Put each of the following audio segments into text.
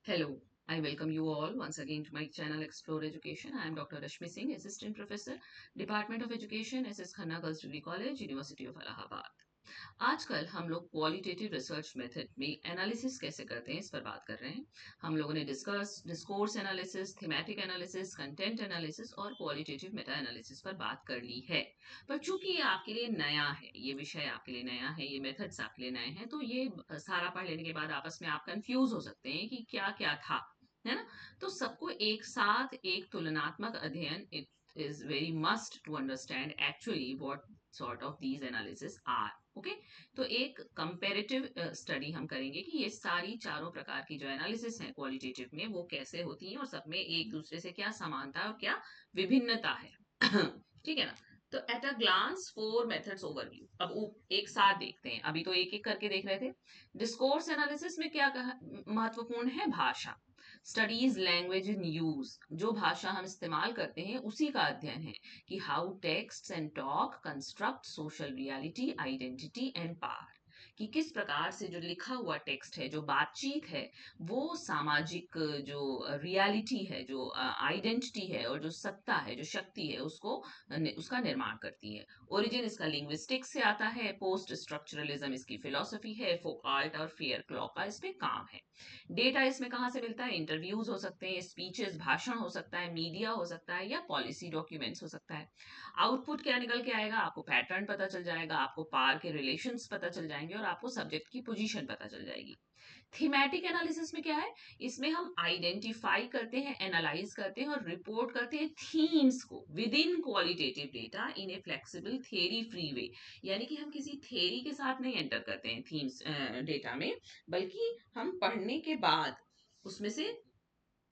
Hello, I welcome you all once again to my channel Explore Education. I am Dr. Rashmi Singh, Assistant Professor, Department of Education, SS Khanna Girls Degree College, University of Allahabad. आजकल हम लोग qualitative research method में analysis कैसे करते हैं इस पर बात कर रहे हैं। हम लोगों ने discourse analysis, thematic analysis, content analysis और क्वालिटेटिव मेटा एनालिसिस पर बात कर ली है। पर चूंकि ये आपके लिए नया है, ये विषय आपके लिए नया है, ये मेथड्स आपके लिए नए हैं, तो ये सारा पढ़ लेने के बाद आपस में आप कंफ्यूज हो सकते हैं कि क्या क्या था, है ना। तो सबको एक साथ एक तुलनात्मक अध्ययन it is very must to understand actually what sort of these analysis are. Okay, तो एक कंपेरेटिव स्टडी हम करेंगे कि ये सारी चारों प्रकार की जो एनालिसिस है क्वालिटेटिव में वो कैसे होती हैं और सब में एक दूसरे से क्या समानता और क्या विभिन्नता है। ठीक है ना। तो at a glance four methods overview, अब एक साथ देखते हैं। अभी तो एक एक करके देख रहे थे। डिस्कोर्स एनालिसिस में क्या महत्वपूर्ण है? भाषा। स्टडीज लैंग्वेज इन यूज, जो भाषा हम इस्तेमाल करते हैं उसी का अध्ययन है कि how text and talk construct social reality, identity and power, कि किस प्रकार से जो लिखा हुआ टेक्स्ट है, जो बातचीत है, वो सामाजिक जो रियलिटी है, जो आइडेंटिटी है और जो सत्ता है, जो शक्ति है, उसका निर्माण करती है। ओरिजिन इसका लिंग्विस्टिक्स से आता है, पोस्ट स्ट्रक्चरलिज्म इसकी फिलोसफी है, फोकाल्ट और फेयर क्लॉ का इसमें काम है। डेटा इसमें कहाँ से मिलता है? इंटरव्यूज हो सकते हैं, स्पीचेस भाषण हो सकता है, मीडिया हो सकता है या पॉलिसी डॉक्यूमेंट्स हो सकता है। आउटपुट क्या निकल के आएगा? आपको पैटर्न पता चल जाएगा, आपको पार के रिलेशंस पता चल जाएंगे और आपको सब्जेक्ट की पोजीशन पता चल जाएगी। थीमेटिक एनालिसिस में क्या है? इसमें हम आइडेंटिफाई करते हैं, एनालाइज करते हैं और रिपोर्ट करते हैं थीम्स को with in qualitative data in A flexible theory free way. यानी कि हम किसी थ्योरी के साथ नहीं एंटर करते हैं थीम्स डेटा में, बल्कि हम पढ़ने के बाद उसमें से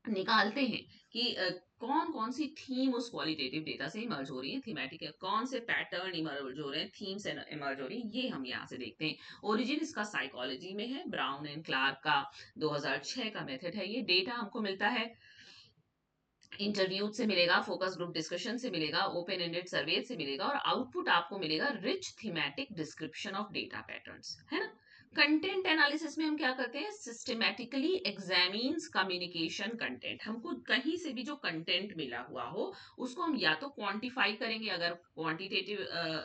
निकालते हैं कि कौन कौन सी थीम उस क्वालिटेटिव डेटा से इमर्ज हो रही है, थीमेटिक है, कौन से पैटर्न इमर्ज हो रहे हैं, थीम्स इमर्ज हो रही है, ये हम यहाँ से देखते हैं। ओरिजिन इसका साइकोलॉजी में है, ब्राउन एंड क्लार्क का 2006 का मेथड है। ये डेटा हमको मिलता है इंटरव्यू से मिलेगा, फोकस ग्रुप डिस्कशन से मिलेगा, ओपन एंडेड सर्वे से मिलेगा और आउटपुट आपको मिलेगा rich thematic description of data patterns, है ना। कंटेंट एनालिसिस में हम क्या करते हैं? Systematically examines communication content. हमको कहीं से भी जो कंटेंट मिला हुआ हो उसको हम या तो क्वांटिफाई करेंगे, अगर क्वांटिटेटिव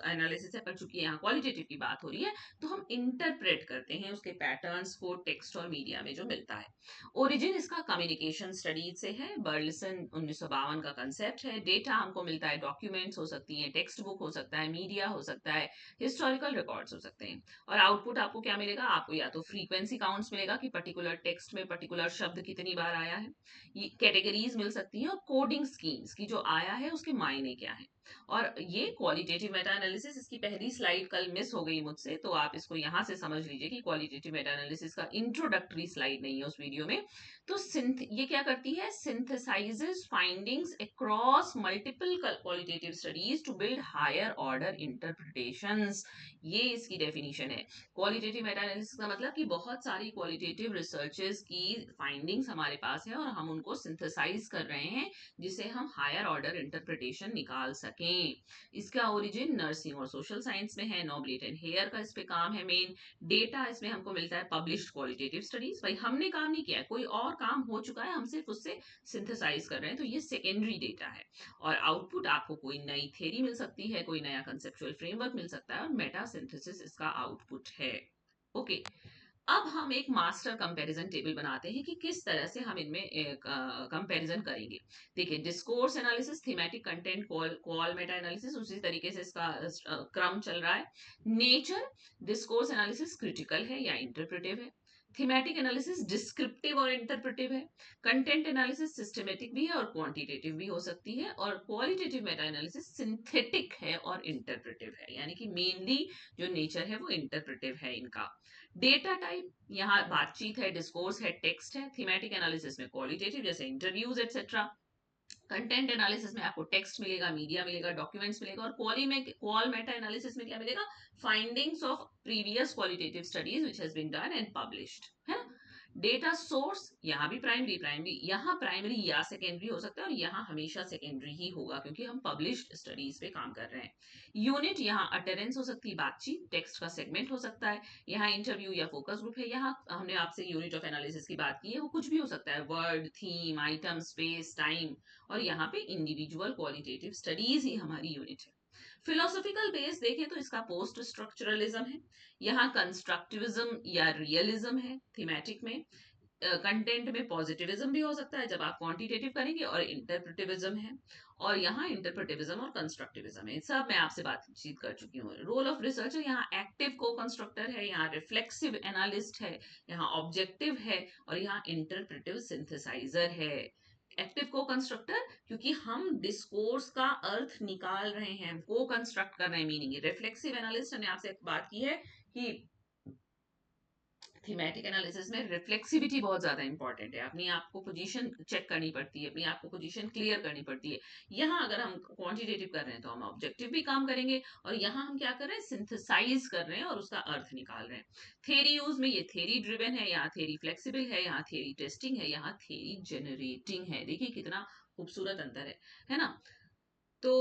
एनालिसिस है, पर चूंकि यहाँ क्वालिटेटिव की बात हो रही है तो हम इंटरप्रेट करते हैं उसके पैटर्न्स को टेक्स्ट और मीडिया में जो मिलता है। ओरिजिन इसका कम्युनिकेशन स्टडीज से है, बर्लिसन 1952 का कंसेप्ट है। डेटा हमको मिलता है, डॉक्यूमेंट्स हो सकती हैं, टेक्स्ट बुक हो सकता है, मीडिया हो सकता है, हिस्टोरिकल रिकॉर्ड्स हो सकते हैं। और आउटपुट आपको क्या मिलेगा? आपको या तो फ्रीक्वेंसी काउंट्स मिलेगा कि पर्टिकुलर टेक्स्ट में पर्टिकुलर शब्द कितनी बार आया है, ये कैटेगरीज मिल सकती हैं, और कोडिंग स्कीम्स की जो आया है उसके मायने क्या है। और ये क्वालिटेटिव मेटा एनालिसिस, इसकी पहली स्लाइड कल मिस हो गई मुझसे, तो आप इसको यहां से समझ लीजिए कि क्वालिटेटिव मेटा एनालिसिस का इंट्रोडक्टरी स्लाइड नहीं है उस वीडियो में। तो सिंथ ये क्या करती है? Synthesises findings across multiple qualitative studies to build higher order interpretations. ये इसकी डेफिनेशन है। क्वालिटेटिव मेटा एनालिसिस का मतलब कि बहुत सारी क्वालिटेटिव रिसर्चेस की फाइंडिंग्स हमारे पास है और हम उनको सिंथेसाइज कर रहे हैं जिसे हम हायर ऑर्डर इंटरप्रिटेशन निकाल सकें। इसका ओरिजिन नर्सिंग और सोशल साइंस में है। नोबलेट एंड हेयर का इस पे काम है मेन। डेटा इसमें हमको मिलता है पब्लिश्ड क्वालिटेटिव स्टडीज। भाई हमने काम नहीं किया है, कोई और काम हो चुका है, हम सिर्फ उससे सिंथेसाइज कर रहे हैं, तो ये सेकेंडरी डेटा है। और आउटपुट आपको कोई नई थ्योरी मिल सकती है, कोई नया कंसेप्चुअल फ्रेमवर्क मिल सकता है, और मेटा सिंथेसिस इसका आउटपुट है। ओके, अब हम एक मास्टर कंपैरिजन टेबल बनाते हैं कि किस तरह से हम इनमें कंपैरिजन करेंगे। देखिए, discourse analysis, thematic content, call meta analysis, उसी तरीके से इसका क्रम चल रहा है। नेचर, डिस्कोर्स एनालिसिस क्रिटिकल है या इंटरप्रेटिव है। थीमेटिक एनालिसिस डिस्क्रिप्टिव और इंटरप्रेटिव है। कंटेंट एनालिसिस सिस्टमेटिक भी है और क्वांटिटेटिव भी हो सकती है। और क्वालिटेटिव मेटा एनालिसिस सिंथेटिक है और इंटरप्रेटिव है, यानी कि मेनली जो नेचर है वो इंटरप्रेटिव है इनका। डेटा टाइप, यहाँ बातचीत है, डिस्कोर्स है, टेक्स्ट है। थीमेटिक एनालिसिस में क्वालिटेटिव जैसे इंटरव्यूज एक्सेट्रा। कंटेंट एनालिसिस में आपको टेक्स्ट मिलेगा, मीडिया मिलेगा, डॉक्यूमेंट्स मिलेगा। और क्वाल मेटा एनालिसिस में क्या मिलेगा? Findings of previous qualitative studies which has been done and published, है ना। डेटा सोर्स, यहाँ भी प्राइमरी प्राइमरी, यहाँ प्राइमरी या सेकेंडरी हो सकता है और यहाँ हमेशा सेकेंडरी ही होगा क्योंकि हम पब्लिश्ड स्टडीज पे काम कर रहे हैं। यूनिट, यहाँ अटेरेंस हो सकती है, बातचीत, टेक्स्ट का सेगमेंट हो सकता है, यहाँ इंटरव्यू या फोकस ग्रुप है, यहाँ हमने आपसे यूनिट ऑफ एनालिसिस की बात की है, वो कुछ भी हो सकता है, word, theme, item, space, time, और यहाँ पे इंडिविजुअल क्वालिटेटिव स्टडीज ही हमारी यूनिट है। फिलोसॉफिकल बेस देखें तो इसका पोस्ट स्ट्रक्चरलिज्म है, यहाँ कंस्ट्रक्टिविज्म या रियलिज्म है, थीमेटिक में कंटेंट में पॉजिटिविज्म भी हो सकता है जब आप क्वांटिटेटिव करेंगे, और इंटरप्रिटिविज्म है, और यहाँ इंटरप्रिटिविज्म और कंस्ट्रक्टिविज्म है। सब मैं आपसे बातचीत कर चुकी हूँ। रोल ऑफ रिसर्चर, यहाँ एक्टिव को कंस्ट्रक्टर है, यहाँ रिफ्लेक्सिव एनालिस्ट है, यहाँ ऑब्जेक्टिव है, और यहाँ इंटरप्रिटिव सिंथेसाइजर है। एक्टिव को कंस्ट्रक्टर क्योंकि हम डिस्कोर्स का अर्थ निकाल रहे हैं, को कंस्ट्रक्ट कर रहे हैं मीनिंग। रिफ्लेक्सिव एनालिस्ट, हमने आपसे एक बात की है कि थीमेटिक एनालिसिस में रिफ्लेक्सिविटी बहुत ज्यादा इंपॉर्टेंट है, अपनी आपको पोजीशन चेक करनी पड़ती है, अपनी आपको पोजीशन क्लियर करनी पड़ती है। यहाँ अगर हम क्वांटिटेटिव कर रहे हैं तो हम ऑब्जेक्टिव भी काम करेंगे, और यहाँ हम क्या कर रहे हैं, सिंथेसाइज कर रहे हैं और उसका अर्थ निकाल रहे हैं। थेरी यूज में ये थेरी ड्रिवन है, यहाँ थेरी फ्लेक्सिबल है, यहाँ थेरी टेस्टिंग है, यहाँ थेरी जनरेटिंग है। देखिए कितना खूबसूरत अंतर है ना। तो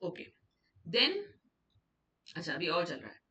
ओके, देन अच्छा अभी और चल रहा है।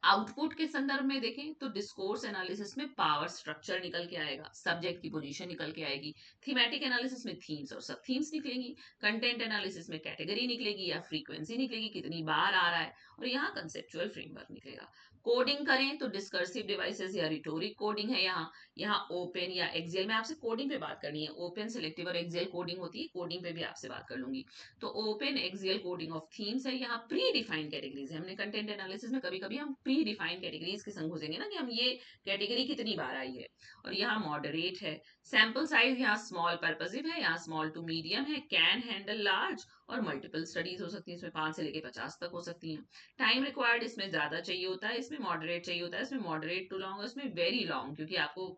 आउटपुट के संदर्भ में देखें तो डिस्कोर्स एनालिसिस में पावर स्ट्रक्चर निकल के आएगा, सब्जेक्ट की पोजीशन निकल के आएगी, थीमेटिक एनालिसिस में थीम्स और सब थीम्स निकलेंगी, कंटेंट एनालिसिस में कैटेगरी निकलेगी या फ्रीक्वेंसी निकलेगी, कितनी बार आ रहा है, और यहाँ कंसेप्चुअल फ्रेमवर्क निकलेगा। कोडिंग करें तो डिस्कर्सिव डिवाइसेस या रिटोरिक कोडिंग है, यहाँ ओपन या एक्सेल में आपसे कोडिंग पे बात करनी है, ओपन, सिलेक्टिव और एक्सेल कोडिंग होती है, कोडिंग पे भी आपसे बात कर लूंगी। तो open axial coding of themes है, यहाँ प्री डिफाइंड कैटेगरीज है। हमने कंटेंट एनालिसिस में कभी कभी हम प्री डिफाइंड कैटेगरीज के संग घुसेंगे ना कि हम ये कैटेगरी कितनी बार आई है। और यहाँ मॉडरेट है, सैंपल साइज यहाँ स्मॉल पर्पसिव है, यहाँ स्मॉल टू मीडियम है, कैन हैंडल लार्ज, और मल्टीपल स्टडीज हो सकती है, इसमें 5 से लेके 50 तक हो सकती हैं। टाइम रिक्वायर्ड इसमें ज्यादा चाहिए होता है, इसमें मॉडरेट चाहिए होता है, इसमें मॉडरेट टू लॉन्ग, इसमें वेरी लॉन्ग, क्योंकि आपको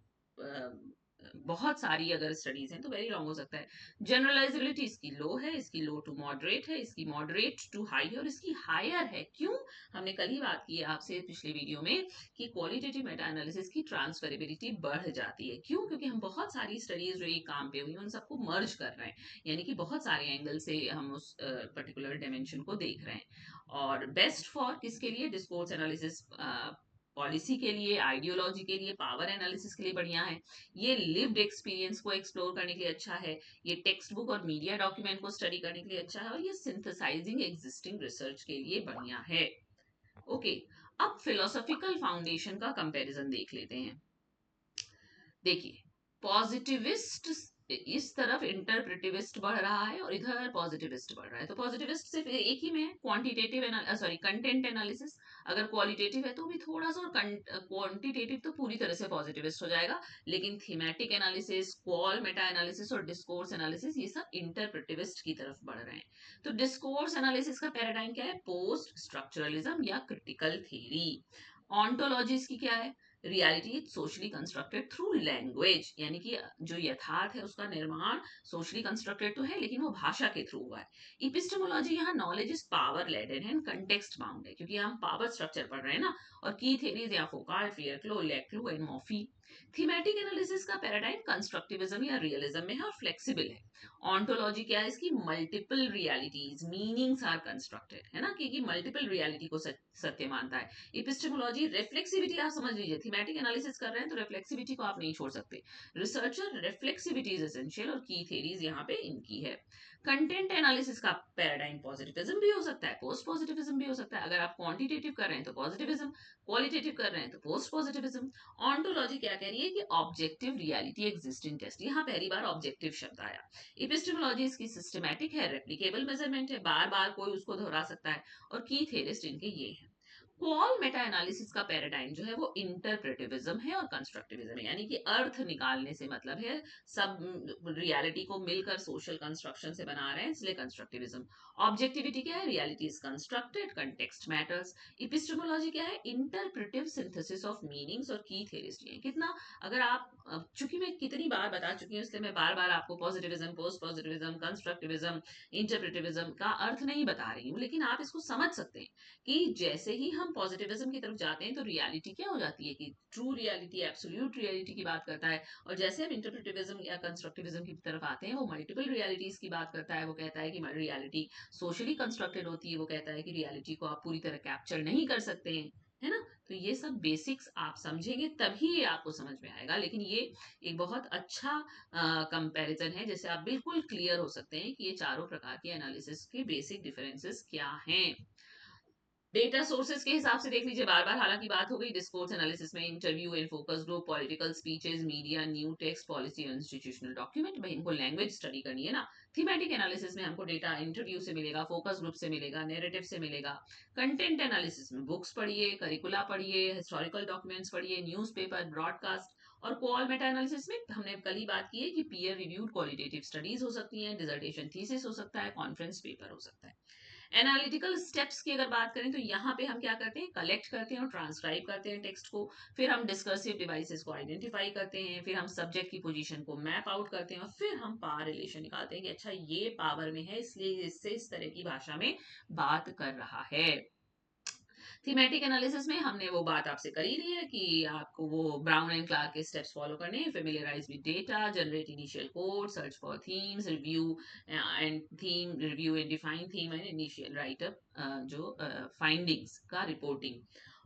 बहुत सारी अगर स्टडीज हैं तो वेरी लॉन्ग हो सकता है। जनरलाइजेबिलिटी इसकी लो है, इसकी लो टू मॉडरेट है, इसकी मॉडरेट टू हाई है, और इसकी हायर है। क्यों? हमने कल ही बात की है आपसे पिछले वीडियो में कि क्वालिटेटिव मेटा एनालिसिस की ट्रांसफरेबिलिटी बढ़ जाती है। क्यों? क्योंकि हम बहुत सारी स्टडीज जो एक काम पे हुई उन सबको मर्ज कर रहे हैं, यानी कि बहुत सारे एंगल से हम उस पर्टिकुलर डायमेंशन को देख रहे हैं। और बेस्ट फॉर किसके लिए? डिस्कोर्स एनालिसिस पॉलिसी के लिए, आइडियोलॉजी के लिए, पावर एनालिसिस के लिए बढ़िया है। ये लिव्ड एक्सपीरियंस को एक्सप्लोर करने के लिए अच्छा है, ये टेक्स्ट बुक और मीडिया डॉक्यूमेंट को स्टडी करने के लिए अच्छा है, और ये सिंथेसाइजिंग एग्जिस्टिंग रिसर्च के लिए बढ़िया है। ओके, अब फिलोसॉफिकल फाउंडेशन का कंपैरिजन देख लेते हैं। देखिए, पॉजिटिविस्ट इस तरफ इंटरप्रेटिविस्ट बढ़ रहा है और इधर पॉजिटिविस्ट बढ़ रहा है। तो पॉजिटिविस्ट सिर्फ एक ही में है, क्वांटिटेटिव सॉरी कंटेंट एनालिसिस। अगर क्वालिटेटिव है तो भी थोड़ा सा, और क्वांटिटेटिव तो पूरी तरह से पॉजिटिविस्ट हो जाएगा। लेकिन थीमेटिक एनालिसिस, क्वाल मेटा एनालिसिस और डिस्कोर्स एनालिसिस, ये सब इंटरप्रेटिविस्ट की तरफ बढ़ रहे हैं। तो डिस्कोर्स एनालिसिस का पैराडाइम क्या है? पोस्ट स्ट्रक्चरलिज्म या क्रिटिकल थ्योरी। ऑन्टोलॉजीज की क्या है? Reality is socially constructed through language, यानी कि जो यथार्थ है उसका निर्माण सोशली कंस्ट्रक्टेड तो है लेकिन वो भाषा के थ्रू हुआ है। इपिस्टेमोलॉजी, यहाँ knowledge is power laden and context bound है, क्योंकि हम पावर स्ट्रक्चर पढ़ रहे हैं ना। और की थेरीज यहाँ Foucault, Fairclough, Laclau and Mouffe. Thematic analysis का पैराडाइम कंस्ट्रक्टिविज्म या रियलिज्म में है और फ्लेक्सिबल है। ऑन्टोलॉजी क्या है इसकी? Multiple realities, meanings are constructed, है ना, क्योंकि मल्टीपल रियलिटी को सत्य मानता है। इपिस्टेमोलॉजी, रिफ्लेक्सिविटी आप समझ लीजिए, थीमेटिक एनालिसिस कर रहे हैं तो रिफ्लेक्सिविटी को आप नहीं छोड़ सकते। रिसर्चर, रिफ्लेक्सिविटी इज एसेंशियल, और की थेरीज यहाँ पे इनकी है। कंटेंट एनालिसिस का पैराडाइम पॉजिटिविज्म भी हो सकता है, पोस्ट पॉजिटिविज्म भी हो सकता है। अगर आप क्वांटिटेटिव कर रहे हैं तो पॉजिटिविज्म, क्वालिटेटिव कर रहे हैं तो पोस्ट पॉजिटिविज्म। ऑन्टोलॉजी क्या कह रही है कि ऑब्जेक्टिव रियलिटी एग्जिस्टिंग टेस्ट, यहाँ पहली बार ऑब्जेक्टिव शब्द आया। इपिस्टेमोलॉजी इसकी सिस्टमैटिक है, रेप्लिकेबल मेजरमेंट है, बार बार कोई उसको दोहरा सकता है। और की थेरिस्ट इनके ये है। क्वाल मेटा एनालिसिस का पैराडाइम जो है वो इंटरप्रेटिविज्म है और कंस्ट्रक्टिविज्म है, यानी कि अर्थ निकालने से मतलब है, सब रियलिटी को मिलकर सोशल कंस्ट्रक्शन से बना रहे हैं, इसलिए कंस्ट्रक्टिविज्म। ऑब्जेक्टिविटी क्या है? Reality is constructed, context matters. Epistemology क्या है? इंटरप्रेटिव सिंथेसिस ऑफ मीनिंग्स, और की थेरिस्ट ये कितना, अगर आप चूंकि मैं कितनी बार बता चुकी हूँ इसलिए मैं बार बार आपको पॉजिटिविज्म, पोस्ट पॉजिटिविज्म, कंस्ट्रक्टिविज्म, इंटरप्रेटिविज्म का अर्थ नहीं बता रही हूँ, लेकिन आप इसको समझ सकते हैं कि जैसे ही हम पॉजिटिविज्म की तरफ जाते हैं तो रियलिटी क्या हो जाती है कि ट्रू रियलिटी, एब्सोल्यूट रियलिटी की बात करता है, और जैसे हम इंटरप्रेटिविज्म या कंस्ट्रक्टिविज्म की तरफ आते हैं वो मल्टीपल रियलिटीज की बात करता है। वो कहता है कि रियलिटी सोशली कंस्ट्रक्टेड होती है, वो कहता है कि रियलिटी को आप पूरी तरह कैप्चर नहीं कर सकते हैं, है ना। तो ये सब बेसिक्स आप समझेंगे तभी ये आपको समझ में आएगा, लेकिन ये एक बहुत अच्छा कंपैरिजन है जिससे आप बिल्कुल क्लियर हो सकते हैं कि ये चारों प्रकार के एनालिसिस के बेसिक डिफरेंसेस क्या हैं। डेटा सोर्सेज के हिसाब से देख लीजिए, बार बार हालांकि बात हो गई डिस्कोर्स एनालिसिस में, interview in focus group, political speeches, media, new text, policy और इंस्टीट्यूशनल डॉक्यूमेंट। भाई हमको लैंग्वेज स्टडी करनी है ना। थीमेटिक एनालिसिस में हमको डेटा इंटरव्यू से मिलेगा, फोकस ग्रुप से मिलेगा, नैरेटिव से मिलेगा। कंटेंट एनालिसिस में बुक्स पढ़िए, करिकुला पढ़िए, हिस्टोरिकल डॉक्यूमेंट्स पढ़िए, न्यूज़पेपर, ब्रॉडकास्ट। और क्वाल मेटा एनालिसिस में हमने कल ही बात की है कि पीयर रिव्यूड क्वालिटेटिव स्टडीज हो सकती हैं, डिसर्टेशन थीसिस हो सकता है, कॉन्फ्रेंस पेपर हो सकता है। एनालिटिकल स्टेप्स की अगर बात करें तो यहाँ पे हम क्या करते हैं, कलेक्ट करते हैं और ट्रांसक्राइब करते हैं टेक्स्ट को, फिर हम डिस्कर्सिव डिवाइसेस को आइडेंटिफाई करते हैं, फिर हम सब्जेक्ट की पोजीशन को मैप आउट करते हैं, और फिर हम पावर रिलेशन निकालते हैं कि अच्छा ये पावर में है इसलिए इससे इस तरह की भाषा में बात कर रहा है। थीमेटिक एनालिसिस में हमने वो बात आपसे कर ही ली है कि आपको वो ब्राउन एंड क्लार्क के स्टेप्स फॉलो करने हैं, familiarise with data, generate initial code, search for themes, review and theme, review and define theme and initial write up, जो फाइंडिंग्स का रिपोर्टिंग।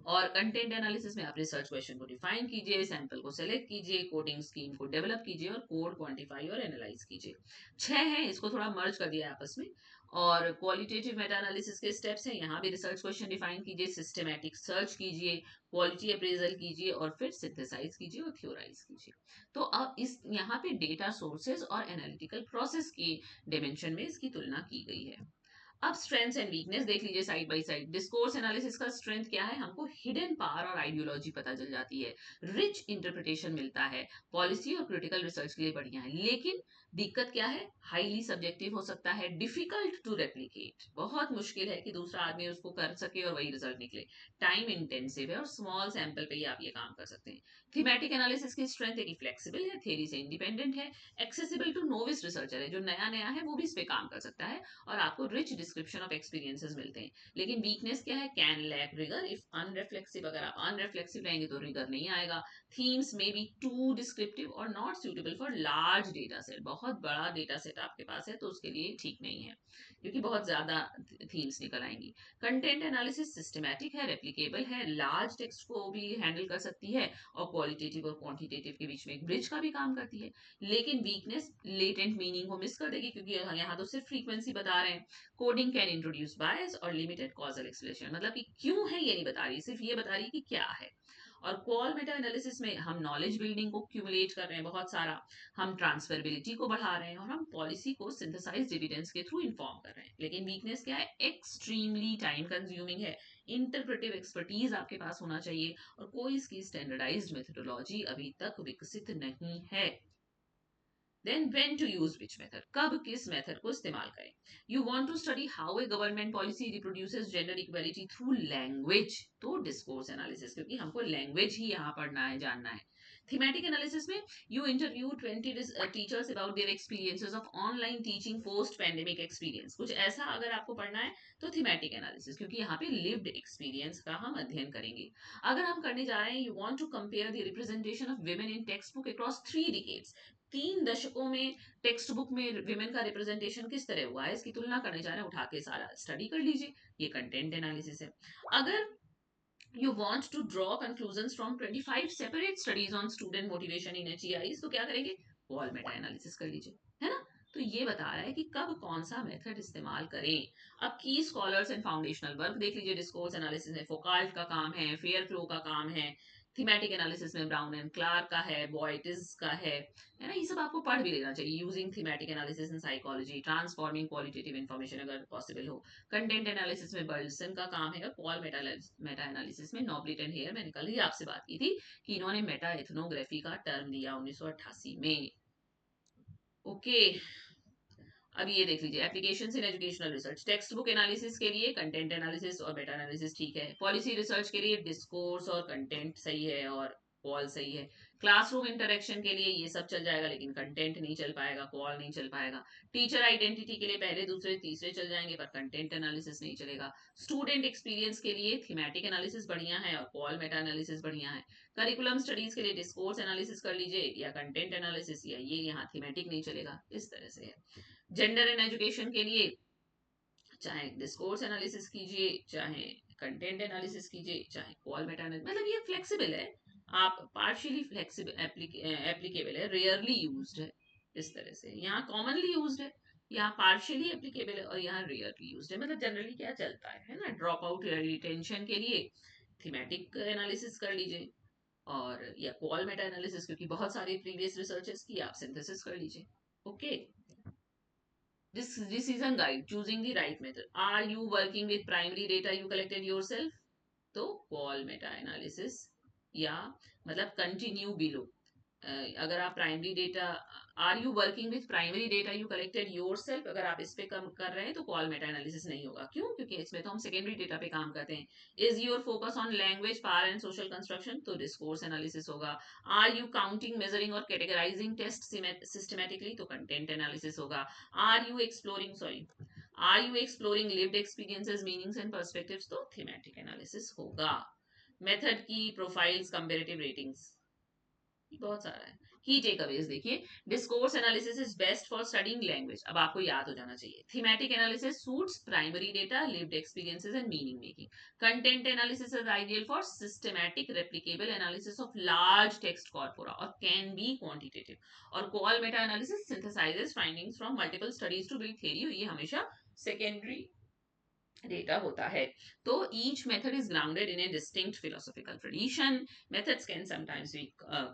और कंटेंट एनालिसिस में आप रिसर्च क्वेश्चन को डिफाइन कीजिए, सैंपल को सेलेक्ट कीजिए, कोडिंग स्कीम को डेवलप कीजिए और कोड क्वांटिफाई और एनालाइज कीजिए। 6 है, इसको थोड़ा मर्ज कर दिया आपस में। और क्वालिटेटिव मेटा एनालिसिस के स्टेप्स हैं, यहाँ भी रिसर्च क्वेश्चन डिफाइन कीजिए, सिस्टमैटिक सर्च कीजिए, क्वालिटी अप्रेजल कीजिए और फिर सिंथेसाइज कीजिए और थ्योराइज कीजिए। तो अब इस यहाँ पे डेटा सोर्सेज और एनालिटिकल प्रोसेस की डिमेंशन में इसकी तुलना की गई है। अब स्ट्रेंथ्स एंड वीकनेस देख लीजिए side by side. Discourse analysis का स्ट्रेंथ क्या है, हमको हिडन पावर और आइडियोलॉजी पता चल जाती है, रिच इंटरप्रिटेशन मिलता है, पॉलिसी और क्रिटिकल रिसर्च के लिए बढ़िया है। लेकिन दिक्कत क्या है, हाईली सब्जेक्टिव हो सकता है, डिफिकल्ट टू रेप्लीकेट, बहुत मुश्किल है कि दूसरा आदमी उसको कर सके और वही रिजल्ट निकले, टाइम इंटेंसिव है और स्मॉल सैंपल पे ही आप ये काम कर सकते हैं। थीमेटिक एनालिसिस की स्ट्रेंथ है कि फ्लेक्सिबल है, थ्योरी से इंडिपेंडेंट है, एक्सेसिबल टू नोविस रिसर्चर है, जो नया नया है वो भी इस पे काम कर सकता है, और आपको रिच डिस्क्रिप्शन ऑफ एक्सपीरियंसेस मिलते हैं। लेकिन वीकनेस क्या है, कैन लैक रिगर इफ अनरिफ्लेक्सिव, अगर आप अनरिफ्लेक्सिव रहेंगे तो रिगर नहीं आएगा। थीम्स में बी टू डिस्क्रिप्टिव और not suitable for large data set, बहुत बड़ा डेटा सेट आपके पास है तो उसके लिए ठीक नहीं है क्योंकि बहुत ज्यादा थीम्स निकल आएंगी। कंटेंट एनालिसिस सिस्टमैटिक है, रेप्लीकेबल है, लार्ज टेक्स्ट को भी हैंडल कर सकती है और क्वालिटेटिव और क्वांटिटेटिव के बीच में एक ब्रिज का भी काम करती है। लेकिन वीकनेस लेटेंट मीनिंग को मिस कर देगी क्योंकि यहाँ तो सिर्फ फ्रीक्वेंसी बता रहे हैं। कोडिंग कैन इंट्रोड्यूस बायस और लिमिटेड कॉजल एक्सप्लेनेशन, मतलब कि क्यों है ये नहीं बता रही, सिर्फ ये बता रही कि क्या है। और क्वाल मेटा एनालिसिस में हम नॉलेज बिल्डिंग को क्यूमुलेट कर रहे हैं बहुत सारा, हम ट्रांसफरेबिलिटी को बढ़ा रहे हैं और हम पॉलिसी को सिंथेसाइज एविडेंस के थ्रू इन्फॉर्म कर रहे हैं। लेकिन वीकनेस क्या है, एक्सट्रीमली टाइम कंज्यूमिंग है, इंटरप्रेटिव एक्सपर्टीज आपके पास होना चाहिए और कोई इसकी स्टैंडर्डाइज्ड मेथोडोलॉजी अभी तक विकसित नहीं है। Then when to use which method, कब किस मेथड को इस्तेमाल करें। You want to study how a government policy reproduces gender equality through language, तो डिस्कोर्स एनालिसिस, क्योंकि हमको लैंग्वेज ही यहाँ पढ़ना है, जानना है। थीमेटिक एनालिसिस में you interview 20 teachers about their experiences of online teaching post pandemic experience, कुछ ऐसा अगर आपको पढ़ना है तो थीमेटिक एनालिसिस, क्योंकि यहाँ पे लिव्ड एक्सपीरियंस का हम अध्ययन करेंगे। अगर हम करने जा रहे हैं, you want to compare the representation of women in text book across 3 decades, 3 दशकों में टेक्स्ट बुक में विमेन का रिप्रेजेंटेशन किस तरह हुआ है इसकी तुलना करने जा रहे हैं, उठा के सारा स्टडी कर लीजिए, ये कंटेंट एनालिसिस है। अगर you want to draw conclusions from 25 separate studies on student motivation in HEIs, तो क्या करेंगे, वॉल मेटा एनालिसिस कर लीजिए, है ना। तो ये बता रहा है कि कब कौन सा मेथड इस्तेमाल करें। अब की स्कॉलर्स एंड फाउंडेशनल वर्क देख लीजिए, डिस्कोर्स एनालिसिस में फोकाल्ट का काम है, फेयर फ्लो का काम है, थीमेटिक एनालिसिस में ब्राउन एंड क्लार्क का है, बॉयटिस का है ना। ये सब आपको पढ़ भी लेना चाहिए। Using thematic analysis in psychology, transforming qualitative information अगर पॉसिबल हो। कंटेंट एनालिसिस में बर्डसन का काम है, और पॉल मेटा एनालिसिस में नॉब्लिट एंड हेयर, मैंने कल ही आपसे बात की थी कि इन्होंने मेटा एथनोग्राफी का टर्म दिया 1988 में। ओके, अब ये देख लीजिए, applications in educational research, text book analysis के लिए कंटेंट एनालिसिस और मेटा एनालिसिस ठीक है, पॉलिसी रिसर्च के लिए डिस्कोर्स और कंटेंट सही है, और कॉल सही है। क्लासरूम इंटरेक्शन के लिए ये सब चल जाएगा, लेकिन कंटेंट नहीं चल पाएगा, कॉल नहीं चल पाएगा। टीचर आइडेंटिटी के लिए पहले दूसरे तीसरे चल जाएंगे, पर कंटेंट एनालिसिस नहीं चलेगा। स्टूडेंट एक्सपीरियंस के लिए थीमेटिक एनालिसिस बढ़िया है और कॉल मेटा एनालिसिस बढ़िया है। करिकुलम स्टडीज के लिए डिस्कोर्स एनालिसिस कर लीजिए या कंटेंट एनालिसिस, या ये यहाँ थीमेटिक नहीं चलेगा, इस तरह से है। जेंडर एंड एजुकेशन के लिए चाहे डिस्कोर्स एनालिसिस कीजिए, चाहे कंटेंट एनालिसिस कीजिए, चाहे कॉल मेटा एनालिसिस, मतलब ये फ्लेक्सिबल है। आप पार्शियली फ्लेक्सिबल एप्लीकेबल है, रेयरली यूज्ड है। इस तरह से यहाँ कॉमनली यूज्ड है, यहाँ पार्शियली एप्लीकेबल है और यहाँ रेयरली यूज्ड है। मतलब जनरली क्या चलता है ना, ड्रॉप आउट रिटेंशन के लिए थीमेटिक एनालिसिस कर लीजिए, और या कॉल मेटा एनालिसिस, क्योंकि बहुत सारे प्रीवियस रिसर्चेस की आप सिंथेसिस कर लीजिए। Okay, this decision guide, choosing the right method. Are you working with primary data you collected yourself? तो कॉल मेटा एनालिसिस, या मतलब कंटिन्यू बिलो। अगर आप primary data, are you working with primary data you collected yourself, अगर आप इस पे कम कर रहे हैं तो कॉल मेटा एनालिसिस नहीं होगा। क्यों? क्योंकि इसमें तो हम सेकेंडरी डेटा पे काम करते हैं। Is your focus on language, power and social construction, तो डिस्कोर्स एनालिसिस होगा। आर यू काउंटिंग, मेजरिंग और कैटेगराइजिंग टेस्ट सिस्टमेटिकली, तो कंटेंट एनालिसिस होगा। Are you exploring, sorry, are you exploring lived experiences, meanings and perspectives, तो thematic analysis होगा। Method की profiles, comparative ratings, बहुत सारा है। की टेकअवेज देखिए, discourse analysis is best for studying language, अब आपको याद हो जाना चाहिए। Thematic analysis suits primary data, lived experiences and meaning making. Content analysis is ideal for systematic replicable analysis of large text corpora और can be quantitative. और qual meta analysis synthesises findings from multiple studies to build theory, ये हमेशा secondary data होता है। तो each method is grounded in a distinct philosophical tradition. Methods can sometimes be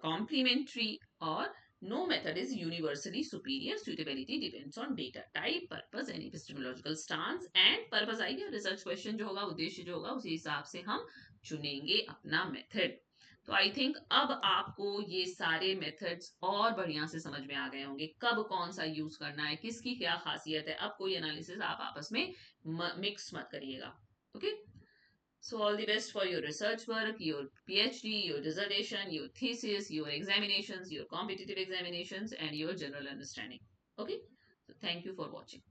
complementary, or no method is universally superior. Suitability depends on data type, purpose and epistemological stance, and purpose आएगा, research question जो होगा, उद्देश्य जो होगा, उसी हिसाब से हम चुनेंगे अपना मेथड। तो आई थिंक अब आपको ये सारे मेथड्स और बढ़िया से समझ में आ गए होंगे, कब कौन सा यूज करना है, किसकी क्या खासियत है। अब कोई एनालिसिस आप आपस में मिक्स मत करिएगा। Okay, so all the best for your research work, your PhD, your dissertation, your thesis, your examinations, your competitive examinations, and your general understanding. Okay, so thank you for watching.